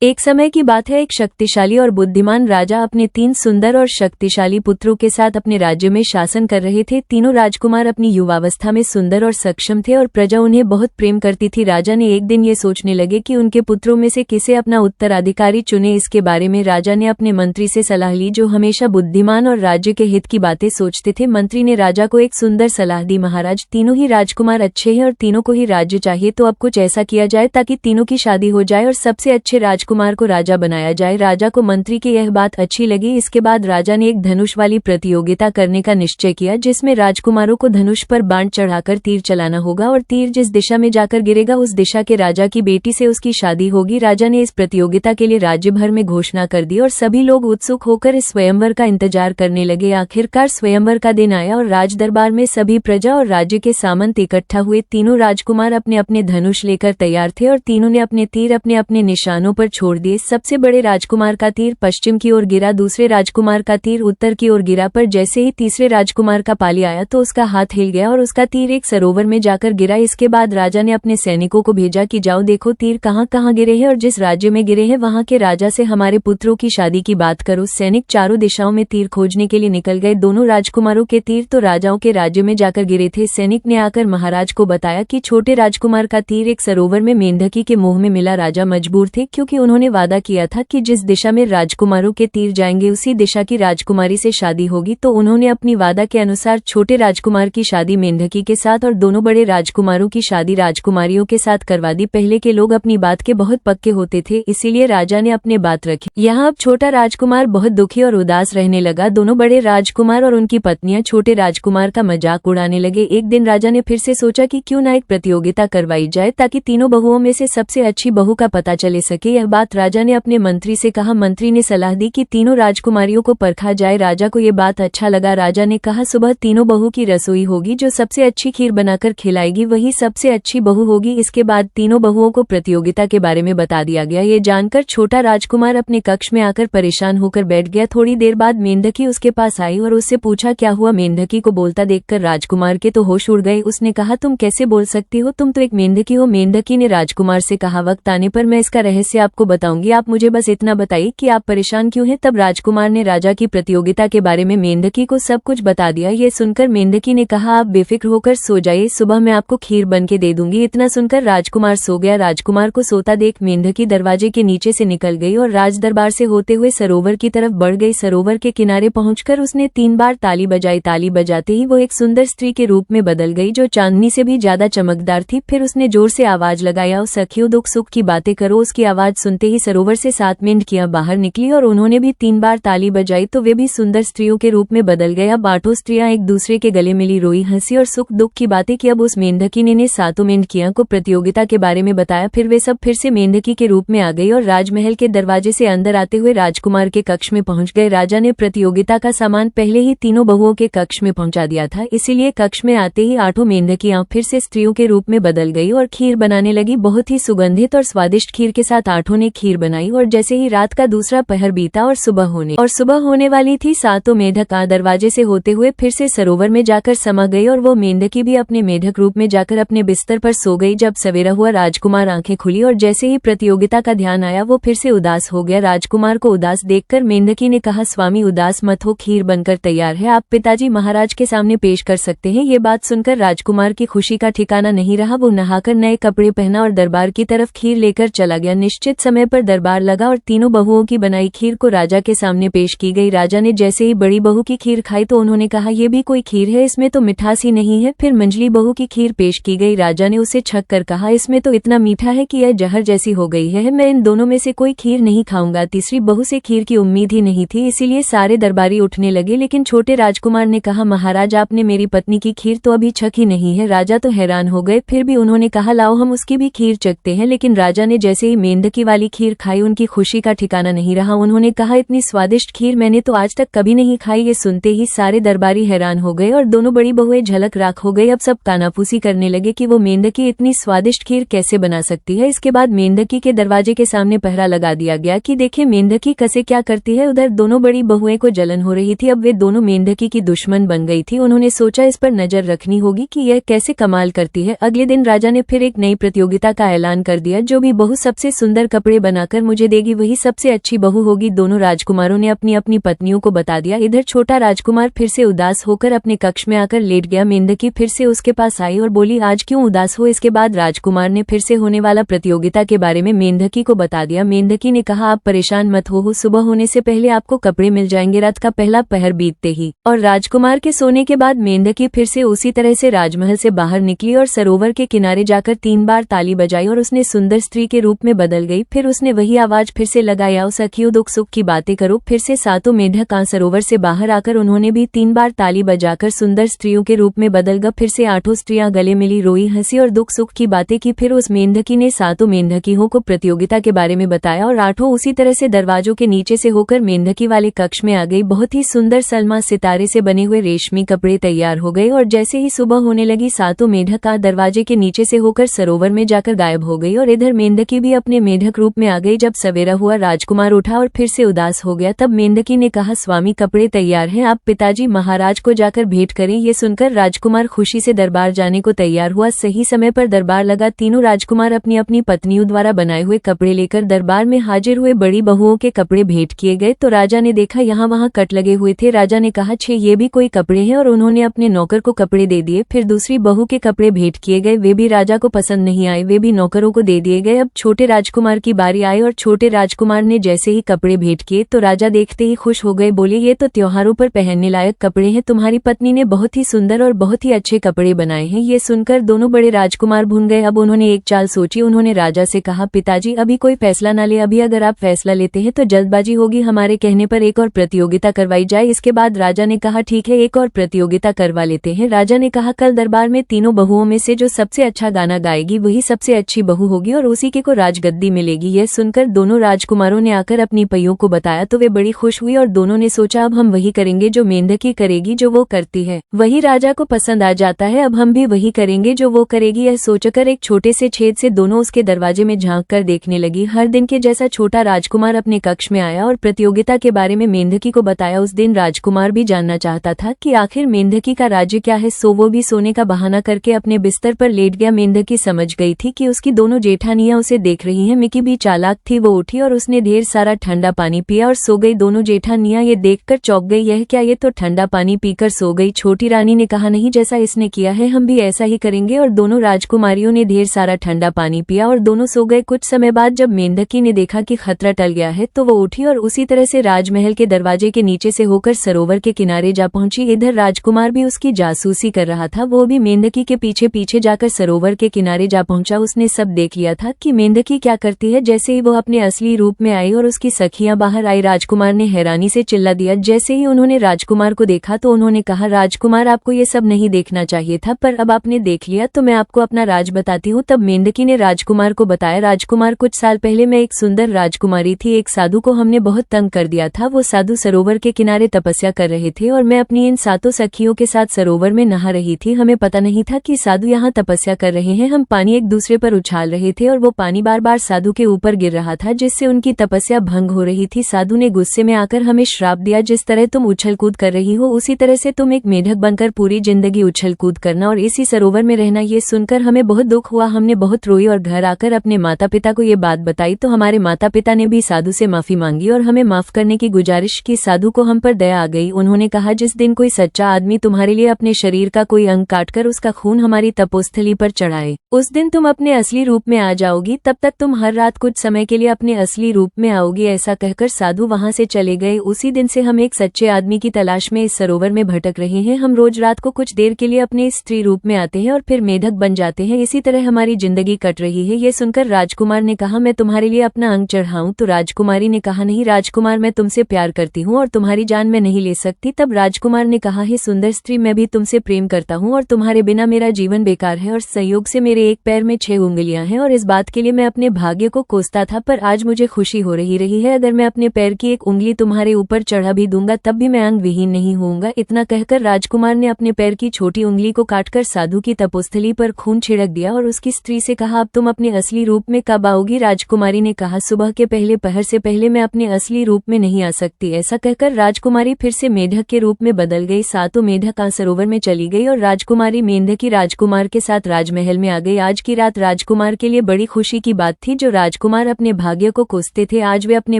एक समय की बात है, एक शक्तिशाली और बुद्धिमान राजा अपने 3 सुंदर और शक्तिशाली पुत्रों के साथ अपने राज्य में शासन कर रहे थे। तीनों राजकुमार अपनी युवावस्था में सुंदर और सक्षम थे और प्रजा उन्हें बहुत प्रेम करती थी। राजा ने एक दिन ये सोचने लगे कि उनके पुत्रों में से किसे अपना उत्तराधिकारी चुने। इसके बारे में राजा ने अपने मंत्री से सलाह ली, जो हमेशा बुद्धिमान और राज्य के हित की बातें सोचते थे। मंत्री ने राजा को एक सुंदर सलाह दी, महाराज, तीनों ही राजकुमार अच्छे हैं और तीनों को ही राज्य चाहिए, तो अब कुछ ऐसा किया जाए ताकि तीनों की शादी हो जाए और सबसे अच्छे राजकुमार को राजा बनाया जाए। राजा को मंत्री की यह बात अच्छी लगी। इसके बाद राजा ने एक धनुष वाली प्रतियोगिता करने का निश्चय किया, जिसमें राजकुमारों को धनुष पर बाण चढ़ाकर तीर चलाना होगा और तीर जिस दिशा में जाकर गिरेगा उस दिशा के राजा की बेटी से उसकी शादी होगी। राजा ने इस प्रतियोगिता के लिए राज्य भर में घोषणा कर दी और सभी लोग उत्सुक होकर इस स्वयंवर का इंतजार करने लगे। आखिरकार स्वयंवर का दिन आया और राज दरबार में सभी प्रजा और राज्य के सामंत इकट्ठा हुए। तीनों राजकुमार अपने अपने धनुष लेकर तैयार थे और तीनों ने अपने तीर अपने अपने निशानों पर छोड़ दिए। सबसे बड़े राजकुमार का तीर पश्चिम की ओर गिरा, दूसरे राजकुमार का तीर उत्तर की ओर गिरा, पर जैसे ही तीसरे राजकुमार का पाली आया तो उसका हाथ हिल गया और उसका तीर एक सरोवर में जाकर गिरा। इसके बाद राजा ने अपने सैनिकों को भेजा कि जाओ देखो तीर कहाँ कहाँ गिरे हैं और जिस राज्य में गिरे हैं वहां के राजा से हमारे पुत्रों की शादी की बात करो। सैनिक चारों दिशाओं में तीर खोजने के लिए निकल गए। दोनों राजकुमारों के तीर तो राजाओं के राज्य में जाकर गिरे थे। सैनिक ने आकर महाराज को बताया कि छोटे राजकुमार का तीर एक सरोवर में मेंढकी के मुंह में मिला। राजा मजबूर थे, क्योंकि उन्होंने वादा किया था कि जिस दिशा में राजकुमारों के तीर जाएंगे उसी दिशा की राजकुमारी से शादी होगी। तो उन्होंने अपनी वादा के अनुसार छोटे राजकुमार की शादी मेंढकी के साथ और दोनों बड़े राजकुमारों की शादी राजकुमारियों के साथ करवा दी। पहले के लोग अपनी बात के बहुत पक्के होते थे, इसीलिए राजा ने अपनी बात रखी। यहाँ अब छोटा राजकुमार बहुत दुखी और उदास रहने लगा। दोनों बड़े राजकुमार और उनकी पत्नियां छोटे राजकुमार का मजाक उड़ाने लगे। एक दिन राजा ने फिर से सोचा कि क्यों ना एक प्रतियोगिता करवाई जाए ताकि तीनों बहुओं में से सबसे अच्छी बहू का पता चले सके। यह बात राजा ने अपने मंत्री से कहा। मंत्री ने सलाह दी कि तीनों राजकुमारियों को परखा जाए। राजा को ये बात अच्छा लगा। राजा ने कहा, सुबह तीनों बहू की रसोई होगी, जो सबसे अच्छी खीर बनाकर खिलाएगी वही सबसे अच्छी बहू होगी। इसके बाद तीनों बहुओं को प्रतियोगिता के बारे में बता दिया गया। ये जानकर छोटा राजकुमार अपने कक्ष में आकर परेशान होकर बैठ गया। थोड़ी देर बाद मेंढकी उसके पास आई और उससे पूछा, क्या हुआ? मेंढकी को बोलता देखकर राजकुमार के तो होश उड़ गए। उसने कहा, तुम कैसे बोल सकती हो, तुम तो एक मेंढकी हो। मेंढकी ने राजकुमार से कहा, वक्त आने पर मैं इसका रहस्य आपको बताऊंगी, आप मुझे बस इतना बताइए कि आप परेशान क्यों हैं। तब राजकुमार ने राजा की प्रतियोगिता के बारे में मेंढकी को सब कुछ बता दिया। ये सुनकर मेंढकी ने कहा, आप बेफिक्र होकर सो जाइए, सुबह मैं आपको खीर बन के दे दूंगी। इतना सुनकर राजकुमार सो गया। राजकुमार को सोता देख मेंढकी दरवाजे के नीचे से निकल गई और राज दरबार से होते हुए सरोवर की तरफ बढ़ गई। सरोवर के किनारे पहुंचकर उसने 3 बार ताली बजाई। ताली बजाते ही वो एक सुंदर स्त्री के रूप में बदल गई, जो चांदनी से भी ज्यादा चमकदार थी। फिर उसने जोर से आवाज लगाया, ओ सखियों, दुख सुख की बातें करो। उसकी आवाज सुनते ही सरोवर से 7 मेंढकियां बाहर निकली और उन्होंने भी 3 बार ताली बजाई, तो वे भी सुंदर स्त्रियों के रूप में बदल गया। बाटो स्त्रियां एक दूसरे के गले मिली, रोई, हंसी और सुख दुख की बातें की। अब उस मेंढकी ने 7 मेंढकियां को प्रतियोगिता के बारे में बताया। फिर वे सब फिर से मेंढकी के रूप में आ गई और राजमहल के दरवाजे से अंदर आते हुए राजकुमार के कक्ष में पहुंच गए। राजा ने प्रतियोगिता का सामान पहले ही तीनों बहुओं के कक्ष में पहुंचा दिया था, इसीलिए कक्ष में आते ही 8 मेंढकियां फिर से स्त्रियों के रूप में बदल गई और खीर बनाने लगी। बहुत ही सुगंधित और स्वादिष्ट खीर के साथ 8 ने खीर बनाई और जैसे ही रात का दूसरा पहर बीता और सुबह होने वाली थी, 7 मेढक दरवाजे से होते हुए फिर से सरोवर में जाकर समा गई और वो मेंढकी भी अपने मेढक रूप में जाकर अपने बिस्तर पर सो गई। जब सवेरा हुआ, राजकुमार आंखें खुली और जैसे ही प्रतियोगिता का ध्यान आया वो फिर से उदास हो गया। राजकुमार को उदास देखकर मेंढकी ने कहा, स्वामी उदास मत हो, खीर बनकर तैयार है, आप पिताजी महाराज के सामने पेश कर सकते हैं। ये बात सुनकर राजकुमार की खुशी का ठिकाना नहीं रहा। वो नहाकर नए कपड़े पहना और दरबार की तरफ खीर लेकर चला गया। निश्चित समय पर दरबार लगा और तीनों बहुओं की बनाई खीर को राजा के सामने पेश की गई। राजा ने जैसे ही बड़ी बहू की खीर खाई तो उन्होंने कहा, ये भी कोई खीर है, इसमें तो मिठास ही नहीं है। फिर मंझली बहू की खीर पेश की गई। राजा ने उसे छक कर कहा, इसमें तो इतना मीठा है कि यह जहर जैसी हो गई है, मैं इन दोनों में से कोई खीर नहीं खाऊंगा। तीसरी बहू से खीर की उम्मीद ही नहीं थी, इसीलिए सारे दरबारी उठने लगे। लेकिन छोटे राजकुमार ने कहा, महाराज आपने मेरी पत्नी की खीर तो अभी छक ही नहीं है। राजा तो हैरान हो गए, फिर भी उन्होंने कहा, लाओ हम उसकी भी खीर चखते हैं। लेकिन राजा ने जैसे ही मेंढकी वाली खीर खाई, उनकी खुशी का ठिकाना नहीं रहा। उन्होंने कहा, इतनी स्वादिष्ट खीर मैंने तो आज तक कभी नहीं खाई। ये सुनते ही सारे दरबारी हैरान हो गए और दोनों बड़ी बहुएं झलक राख हो गई। अब सब कानाफूसी करने लगे कि वो मेंढकी इतनी स्वादिष्ट खीर कैसे बना सकती है। इसके बाद मेंढकी के दरवाजे के सामने पहरा लगा दिया गया कि देखे मेंढकी कैसे क्या करती है। उधर दोनों बड़ी बहुएं को जलन हो रही थी। अब वे दोनों मेंढकी की दुश्मन बन गई थी। उन्होंने सोचा इस पर नजर रखनी होगी कि यह कैसे कमाल करती है। अगले दिन राजा ने फिर एक नई प्रतियोगिता का ऐलान कर दिया। जो भी बहू सबसे सुंदर कपड़े कपड़े बनाकर मुझे देगी वही सबसे अच्छी बहू होगी। दोनों राजकुमारों ने अपनी अपनी पत्नियों को बता दिया। इधर छोटा राजकुमार फिर से उदास होकर अपने कक्ष में आकर लेट गया। मेंढकी फिर से उसके पास आई और बोली, आज क्यों उदास हो? इसके बाद राजकुमार ने फिर से होने वाला प्रतियोगिता के बारे में मेंढकी को बता दिया। मेंढकी ने कहा, आप परेशान मत हो, सुबह होने से पहले आपको कपड़े मिल जाएंगे रात का पहला पहर बीतते ही। और राजकुमार के सोने के बाद मेंढकी फिर से उसी तरह से राजमहल से बाहर निकली और सरोवर के किनारे जाकर 3 बार ताली बजाई और उसने सुंदर स्त्री के रूप में बदल गई। फिर उसने वही आवाज फिर से लगाया, सखियों दुख सुख की बातें करो। फिर से सातों मेंढक सरोवर से बाहर आकर उन्होंने भी 3 बार ताली बजाकर सुंदर स्त्रियों के रूप में बदल गए। फिर से 8 स्त्रियां गले मिली, रोई, हंसी और दुख सुख की बातें की। फिर उस मेंढकी ने 7 मेंढकियों को प्रतियोगिता के बारे में बताया और 8 उसी तरह से दरवाजों के नीचे से होकर मेंढकी वाले कक्ष में आ गई। बहुत ही सुंदर सलमा सितारे से बने हुए रेशमी कपड़े तैयार हो गए और जैसे ही सुबह होने लगी 7 मेंढक दरवाजे के नीचे से होकर सरोवर में जाकर गायब हो गई और इधर मेंढकी भी अपने मेंढक रूप में आ गई। जब सवेरा हुआ राजकुमार उठा और फिर से उदास हो गया। तब मेंढकी ने कहा, स्वामी कपड़े तैयार हैं, आप पिताजी महाराज को जाकर भेंट करें। ये सुनकर राजकुमार खुशी से दरबार जाने को तैयार हुआ। सही समय पर दरबार लगा। तीनों राजकुमार अपनी अपनी पत्नियों द्वारा बनाए हुए कपड़े लेकर दरबार में हाजिर हुए। बड़ी बहुओं के कपड़े भेंट किए गए तो राजा ने देखा यहाँ वहाँ कट लगे हुए थे। राजा ने कहा, छे ये भी कोई कपड़े हैं, और उन्होंने अपने नौकर को कपड़े दे दिए। फिर दूसरी बहू के कपड़े भेंट किए गए, वे भी राजा को पसंद नहीं आए, वे भी नौकरों को दे दिए गए। अब छोटे राजकुमार की बारी आई और छोटे राजकुमार ने जैसे ही कपड़े भेंट किए तो राजा देखते ही खुश हो गए। बोले, ये तो त्योहारों पर पहनने लायक कपड़े हैं, तुम्हारी पत्नी ने बहुत ही सुंदर और बहुत ही अच्छे कपड़े बनाए हैं। ये सुनकर दोनों बड़े राजकुमार भून गए। अब उन्होंने एक चाल सोची। उन्होंने राजा से कहा, पिताजी अभी कोई फैसला ना ले, अभी अगर आप फैसला लेते हैं तो जल्दबाजी होगी, हमारे कहने पर एक और प्रतियोगिता करवाई जाए। इसके बाद राजा ने कहा, ठीक है, एक और प्रतियोगिता करवा लेते हैं। राजा ने कहा, कल दरबार में तीनों बहुओं में से जो सबसे अच्छा गाना गाएगी वही सबसे अच्छी बहू होगी और उसी के को राजगद्दी मिलेगी। यह सुनकर दोनों राजकुमारों ने आकर अपनी पइयों को बताया तो वे बड़ी खुश हुई और दोनों ने सोचा, अब हम वही करेंगे जो मेंढकी करेगी, जो वो करती है वही राजा को पसंद आ जाता है, अब हम भी वही करेंगे जो वो करेगी। यह सोचकर एक छोटे से छेद से दोनों उसके दरवाजे में झांक कर देखने लगी। हर दिन के जैसा छोटा राजकुमार अपने कक्ष में आया और प्रतियोगिता के बारे में मेंढकी को बताया। उस दिन राजकुमार भी जानना चाहता था कि आखिर मेंढकी का राज्य क्या है, सो वो भी सोने का बहाना करके अपने बिस्तर पर लेट गया। मेंढकी समझ गई थी कि उसकी दोनों जेठानियां उसे देख रही हैं। मिकी भी चालाक थी, वो उठी और उसने ढेर सारा ठंडा पानी पिया और सो गई। दोनों जेठानियां ये देखकर चौंक गई, यह क्या, ये तो ठंडा पानी पीकर सो गई। छोटी रानी ने कहा, नहीं, जैसा इसने किया है हम भी ऐसा ही करेंगे। और दोनों राजकुमारियों ने ढेर सारा ठंडा पानी पिया और दोनों सो गए। कुछ समय बाद जब मेंढकी ने देखा कि खतरा टल गया है तो वो उठी और उसी तरह से राजमहल के दरवाजे के नीचे से होकर सरोवर के किनारे जा पहुंची। इधर राजकुमार भी उसकी जासूसी कर रहा था, वो भी मेंढकी के पीछे पीछे जाकर सरोवर के किनारे जा पहुंचा। उसने सब देख लिया था कि मेंढकी क्या करती है। जैसे ही वो अपने असली रूप में आई और उसकी सखियां बाहर आई, राजकुमार ने हैरानी से चिल्ला दिया। जैसे ही उन्होंने राजकुमार को देखा तो उन्होंने कहा, राजकुमार आपको ये सब नहीं देखना चाहिए था, पर अब आपने देख लिया तो मैं आपको अपना राज बताती हूँ। तब मेंढकी ने राजकुमार को बताया, राजकुमार कुछ साल पहले मैं एक सुंदर राजकुमारी थी, एक साधु को हमने बहुत तंग कर दिया था। वो साधु सरोवर के किनारे तपस्या कर रहे थे और मैं अपनी इन 7 सखियों के साथ सरोवर में नहा रही थी। हमें पता नहीं था कि साधु यहाँ तपस्या कर रहे हैं। हम पानी एक दूसरे पर उछाल रहे थे और वो पानी बार बार साधु के ऊपर गिर रहा था, जिससे उनकी तपस्या भंग हो रही थी। साधु ने गुस्से में आकर हमें श्राप दिया, जिस तरह तुम उछल कूद कर रही हो उसी तरह से तुम एक मेढक बनकर पूरी जिंदगी उछल कूद करना और इसी सरोवर में रहना। ये सुनकर हमें बहुत दुख हुआ, हमने बहुत रोई और घर आकर अपने माता पिता को ये बात बताई तो हमारे माता पिता ने भी साधु से माफी मांगी और हमें माफ करने की गुजारिश की। साधु को हम पर दया आ गई। उन्होंने कहा, जिस दिन कोई सच्चा आदमी तुम्हारे लिए अपने शरीर का कोई अंग काटकर उसका खून हमारी तपोस्थली पर चढ़ाए, उस दिन तुम अपने असली रूप में आ जाओगी। तब तक तुम हर रात कुछ समय के लिए अपने असली रूप में आओगी। ऐसा कहकर साधु वहां से चले गए। उसी दिन से हम एक सच्चे आदमी की तलाश में इस सरोवर में भटक रहे हैं। हम रोज रात को कुछ देर के लिए अपने स्त्री रूप में आते हैं और फिर मेढक बन जाते हैं। इसी तरह हमारी जिंदगी कट रही है। ये सुनकर राजकुमार ने कहा, मैं तुम्हारे लिए अपना अंग चढ़ाऊं? तो राजकुमारी ने कहा, नहीं राजकुमार, मैं तुमसे प्यार करती हूँ और तुम्हारी जान मैं नहीं ले सकती। तब राजकुमार ने कहा, हे सुंदर स्त्री, मैं भी तुमसे प्रेम करता हूँ और तुम्हारे बिना मेरा जीवन बेकार है और संयोग से मेरे एक पैर में 6 उंगलियां हैं और इस बात के लिए मैं अपने भाग्य को कोसता था, पर आज मुझे खुशी हो रही है। अगर मैं अपने पैर की एक उंगली तुम्हारे ऊपर चढ़ा भी दूंगा तब भी मैं अंग विहीन नहीं होऊंगा। इतना कहकर राजकुमार ने अपने पैर की छोटी उंगली को काटकर साधु की तपोस्थली पर खून छिड़क दिया और उसकी स्त्री से कहा, अब तुम अपने असली रूप में कब आओगी? राजकुमारी ने कहा, सुबह के पहले पहर से पहले मैं अपने असली रूप में नहीं आ सकती। ऐसा कहकर राजकुमारी फिर से मेढक के रूप में बदल गई। 7 मेढक सरोवर में चली गई और राजकुमारी मेंढकी राजकुमार के साथ राजमहल में आ गई। आज की रात राजकुमार के लिए बड़ी खुशी की बात थी। जो राजकुमार अपने भाग्य को कोसते थे। आज वे अपने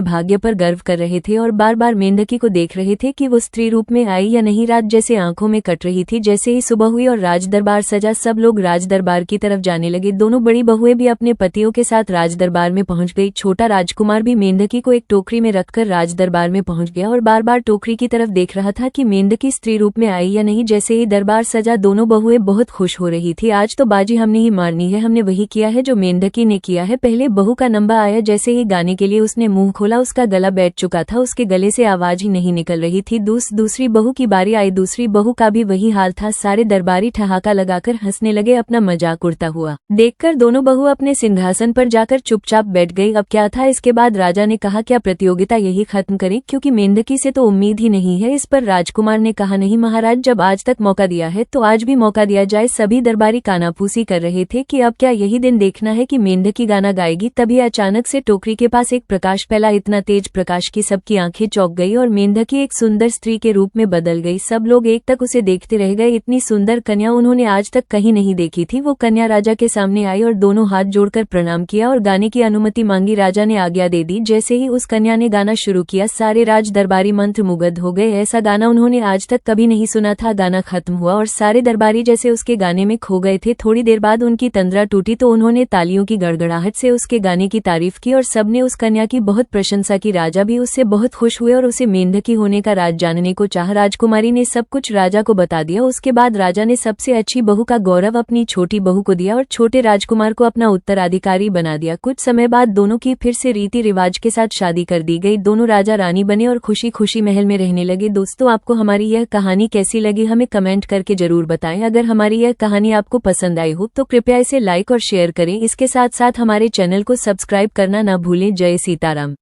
भाग्य पर गर्व कर रहे थे और बार बार मेंढकी को देख रहे थे कि वो स्त्री रूप में आई या नहीं। रात जैसे आंखों में कट रही थी। जैसे ही सुबह हुई और राज दरबार सजा, सब लोग राज दरबार की तरफ जाने लगे। दोनों बड़ी बहुएं भी अपने पतियों के साथ राज दरबार में पहुंच गई। छोटा राजकुमार भी मेंढकी को एक टोकरी में रखकर राज दरबार में पहुंच गया और बार बार टोकरी की तरफ देख रहा था कि मेंढकी स्त्री रूप में आई या नहीं। जैसे ही दरबार सजा, दोनों बहुएं बहुत खुश हो रही थी। आज तो बाजी हमने ही मारनी है, हमने वही किया है जो मेंढकी ने किया है। पहले बहू का नंबर आया। जैसे ही गाने के लिए उसने मुंह खोला, उसका गला बैठ चुका था, उसके गले से आवाज ही नहीं निकल रही थी। दूसरी बहू की बारी आई। दूसरी बहू का भी वही हाल था। सारे दरबारी ठहाका लगाकर हंसने लगे, अपना मजाक उड़ता हुआ देखकर दोनों बहू अपने सिंहासन पर जाकर चुपचाप बैठ गई। अब क्या था? इसके बाद राजा ने कहा, क्या प्रतियोगिता यही खत्म करें, क्योंकि मेंढकी से तो उम्मीद ही नहीं है। इस पर राजकुमार ने कहा, नहीं महाराज, जब आज तक मौका दिया है तो आज भी मौका दिया जाए। सभी दरबारी कानाफूसी कर रहे थे कि अब क्या यही दिन देखना है कि मेंढकी गाना गाएगी। तभी अचानक से टोकरी के पास एक प्रकाश फैला, इतना तेज प्रकाश की सबकी आंखें चौंक गई और मेंढकी एक सुंदर स्त्री के रूप में बदल गई। सब लोग एक तक उसे देखते रह गए। इतनी सुंदर कन्या उन्होंने आज तक कहीं नहीं देखी थी। वो कन्या राजा के सामने आई और दोनों हाथ जोड़कर प्रणाम किया और गाने की अनुमति मांगी। राजा ने आज्ञा दे दी। जैसे ही उस कन्या ने गाना शुरू किया, सारे राज दरबारी मंत्रमुग्ध हो गए। ऐसा गाना उन्होंने आज तक कभी नहीं सुना था। गाना खत्म हुआ और सारे दरबारी जैसे उसके गाने में खो गए थे। थोड़ी देर बाद उनकी तंद्रा टूटी तो उन्होंने तालियों की गड़गड़ाहट से उसके गाने की तारीफ की और सबने उस कन्या की बहुत प्रशंसा की। राजा भी उससे बहुत खुश हुए और उसे मेंढकी होने का राज जानने को चाहा। राजकुमारी ने सब कुछ राजा को बता दिया। उसके बाद राजा ने सबसे अच्छी बहू का गौरव अपनी छोटी बहू को दिया और छोटे राजकुमार को अपना उत्तराधिकारी बना दिया। कुछ समय बाद दोनों की फिर से रीति रिवाज के साथ शादी कर दी गई। दोनों राजा रानी बने और खुशी खुशी महल में रहने लगे। दोस्तों, आपको हमारी यह कहानी कैसी लगी हमें कमेंट करके जरूर बताएं। अगर हमारी यह कहानी आपको पसंद आई हो तो कृपया इसे लाइक और शेयर करें। इसके साथ साथ हमारे चैनल को सब्सक्राइब करना ना भूलें। जय सीताराम।